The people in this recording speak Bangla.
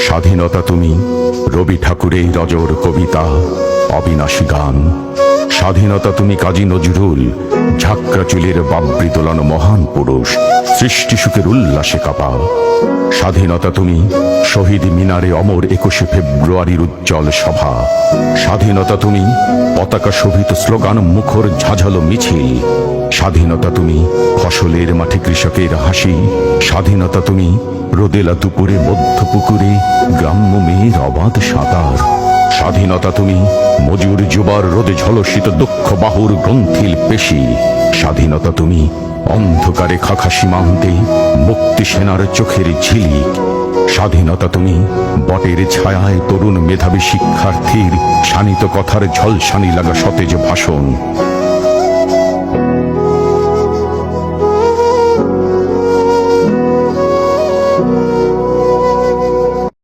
স্বাধীনতা তুমি রবি ঠাকুরের রজর কবিতা, অবিনাশী গান। স্বাধীনতা তুমি কাজী নজরুল, ঝাঁকড়া চুলের বাবরি দোলানো মহান পুরুষ, সৃষ্টি সুখের উল্লাসে কাপা। স্বাধীনতা তুমি শহীদ মিনারে অমর 21শে ফেব্রুয়ারির উজ্জ্বল সভা। স্বাধীনতা তুমি পতাকা শোভিত স্লোগান মুখর ঝাঁঝালো মিছিল। স্বাধীনতা তুমি ফসলের মাঠে কৃষকের হাসি। স্বাধীনতা তুমি রোদেলা দুপুরে মধ্য পুকুরে গ্রাম্য মেয়ের অবাধ সাঁতার। স্বাধীনতা তুমি মজুর যুবার রোদে ঝলসিত দক্ষ বাহুর গ্রন্থিল পেশি। স্বাধীনতা তুমি অন্ধকারে খাখা সীমান্তে মুক্তি সেনার চোখের ঝিলিক। স্বাধীনতা তুমি বটের ছায়ায় তরুণ মেধাবী শিক্ষার্থীর শানিত কথার ঝলসানি লাগা সতেজ ভাষণ।